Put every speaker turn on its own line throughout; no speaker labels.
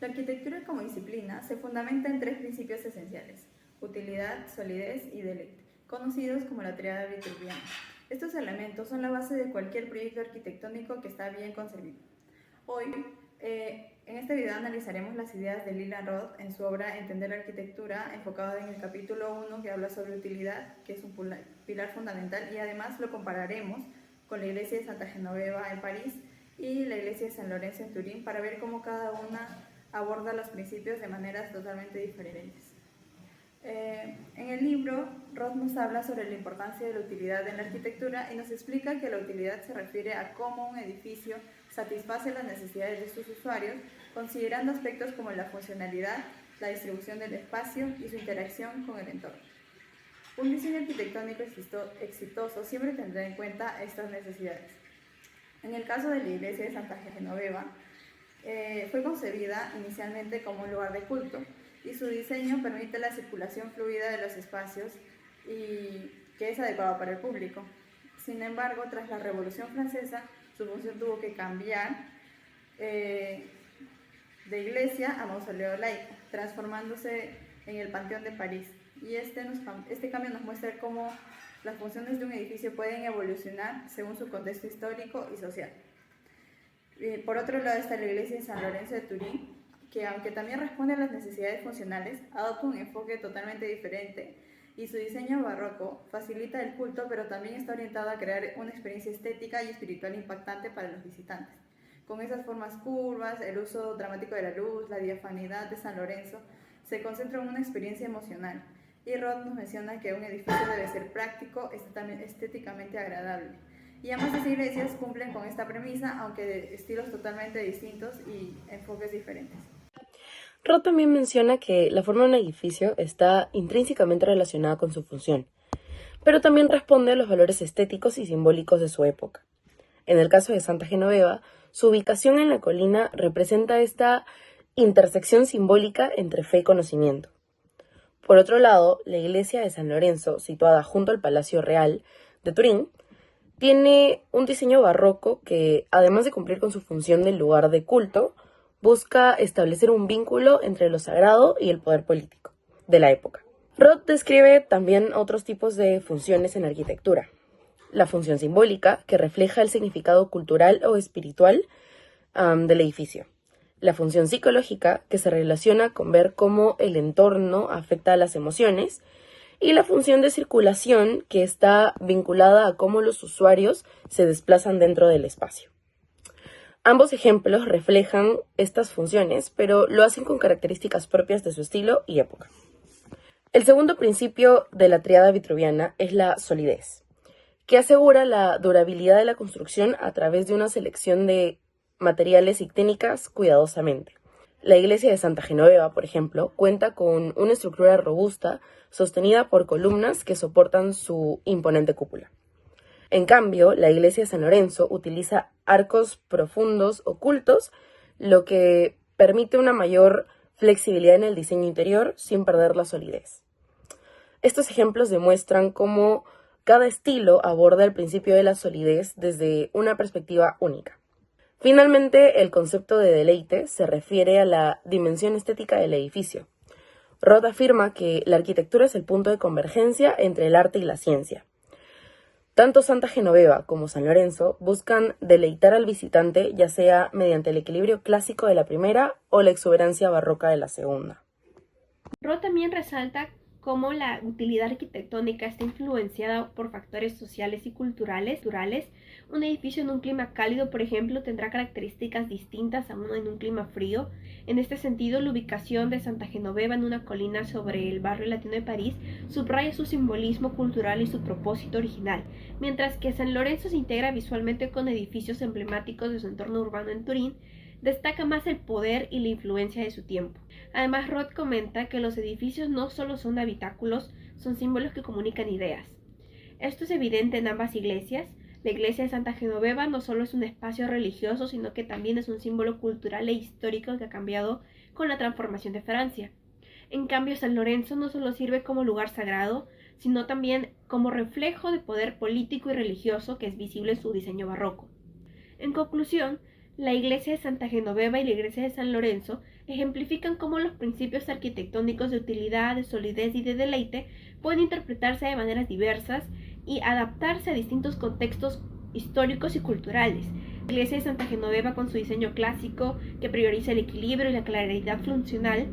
La arquitectura como disciplina se fundamenta en tres principios esenciales: utilidad, solidez y deleite, conocidos como la tríada vitruviana. Estos elementos son la base de cualquier proyecto arquitectónico que está bien concebido. Hoy, en este video analizaremos las ideas de Leland Roth en su obra Entender la arquitectura, enfocado en el capítulo 1 que habla sobre utilidad, que es un pilar fundamental, y además lo compararemos con la iglesia de Santa Genoveva en París y la iglesia de San Lorenzo en Turín para ver cómo cada una aborda los principios de maneras totalmente diferentes. En el libro, Roth nos habla sobre la importancia de la utilidad en la arquitectura y nos explica que la utilidad se refiere a cómo un edificio satisface las necesidades de sus usuarios, considerando aspectos como la funcionalidad, la distribución del espacio y su interacción con el entorno. Un diseño arquitectónico exitoso siempre tendrá en cuenta estas necesidades. En el caso de la iglesia de Santa Genoveva, fue concebida inicialmente como un lugar de culto, y su diseño permite la circulación fluida de los espacios y que es adecuado para el público. Sin embargo, tras la Revolución Francesa, su función tuvo que cambiar de iglesia a mausoleo laico, transformándose en el Panteón de París. Y este cambio nos muestra cómo las funciones de un edificio pueden evolucionar según su contexto histórico y social. Por otro lado está la iglesia de San Lorenzo de Turín, que aunque también responde a las necesidades funcionales, adopta un enfoque totalmente diferente, y su diseño barroco facilita el culto, pero también está orientado a crear una experiencia estética y espiritual impactante para los visitantes. Con esas formas curvas, el uso dramático de la luz, la diafanidad de San Lorenzo, se concentra en una experiencia emocional, y Roth nos menciona que un edificio debe ser práctico, estéticamente agradable. Y ambas iglesias cumplen con esta premisa, aunque de estilos totalmente distintos y enfoques diferentes.
Roth también menciona que la forma de un edificio está intrínsecamente relacionada con su función, pero también responde a los valores estéticos y simbólicos de su época. En el caso de Santa Genoveva, su ubicación en la colina representa esta intersección simbólica entre fe y conocimiento. Por otro lado, la iglesia de San Lorenzo, situada junto al Palacio Real de Turín, tiene un diseño barroco que, además de cumplir con su función de lugar de culto, busca establecer un vínculo entre lo sagrado y el poder político de la época. Roth describe también otros tipos de funciones en la arquitectura. La función simbólica, que refleja el significado cultural o espiritual del edificio. La función psicológica, que se relaciona con ver cómo el entorno afecta a las emociones. Y la función de circulación, que está vinculada a cómo los usuarios se desplazan dentro del espacio. Ambos ejemplos reflejan estas funciones, pero lo hacen con características propias de su estilo y época. El segundo principio de la tríada vitruviana es la solidez, que asegura la durabilidad de la construcción a través de una selección de materiales y técnicas cuidadosamente. La iglesia de Santa Genoveva, por ejemplo, cuenta con una estructura robusta sostenida por columnas que soportan su imponente cúpula. En cambio, la iglesia de San Lorenzo utiliza arcos profundos ocultos, lo que permite una mayor flexibilidad en el diseño interior sin perder la solidez. Estos ejemplos demuestran cómo cada estilo aborda el principio de la solidez desde una perspectiva única. Finalmente, el concepto de deleite se refiere a la dimensión estética del edificio. Roth afirma que la arquitectura es el punto de convergencia entre el arte y la ciencia. Tanto Santa Genoveva como San Lorenzo buscan deleitar al visitante, ya sea mediante el equilibrio clásico de la primera o la exuberancia barroca de la segunda.
Roth también resalta cómo la utilidad arquitectónica está influenciada por factores sociales y culturales. Un edificio en un clima cálido, por ejemplo, tendrá características distintas a uno en un clima frío. En este sentido, la ubicación de Santa Genoveva en una colina sobre el barrio latino de París subraya su simbolismo cultural y su propósito original, mientras que San Lorenzo se integra visualmente con edificios emblemáticos de su entorno urbano en Turín. Destaca más el poder y la influencia de su tiempo. Además, Roth comenta que los edificios no solo son habitáculos, son símbolos que comunican ideas. Esto es evidente en ambas iglesias. La iglesia de Santa Genoveva no solo es un espacio religioso, sino que también es un símbolo cultural e histórico que ha cambiado con la transformación de Francia. En cambio, San Lorenzo no solo sirve como lugar sagrado, sino también como reflejo de poder político y religioso que es visible en su diseño barroco. En conclusión, la iglesia de Santa Genoveva y la iglesia de San Lorenzo ejemplifican cómo los principios arquitectónicos de utilidad, de solidez y de deleite pueden interpretarse de maneras diversas y adaptarse a distintos contextos históricos y culturales. La iglesia de Santa Genoveva, con su diseño clásico que prioriza el equilibrio y la claridad funcional,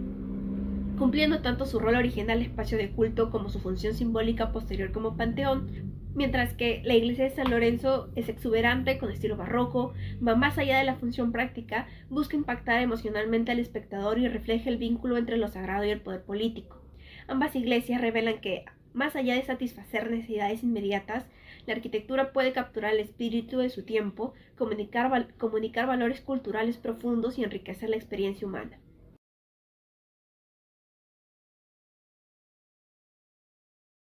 cumpliendo tanto su rol original espacio de culto como su función simbólica posterior como panteón, mientras que la iglesia de San Lorenzo es exuberante, con estilo barroco, va más allá de la función práctica, busca impactar emocionalmente al espectador y refleja el vínculo entre lo sagrado y el poder político. Ambas iglesias revelan que, más allá de satisfacer necesidades inmediatas, la arquitectura puede capturar el espíritu de su tiempo, comunicar valores culturales profundos y enriquecer la experiencia humana.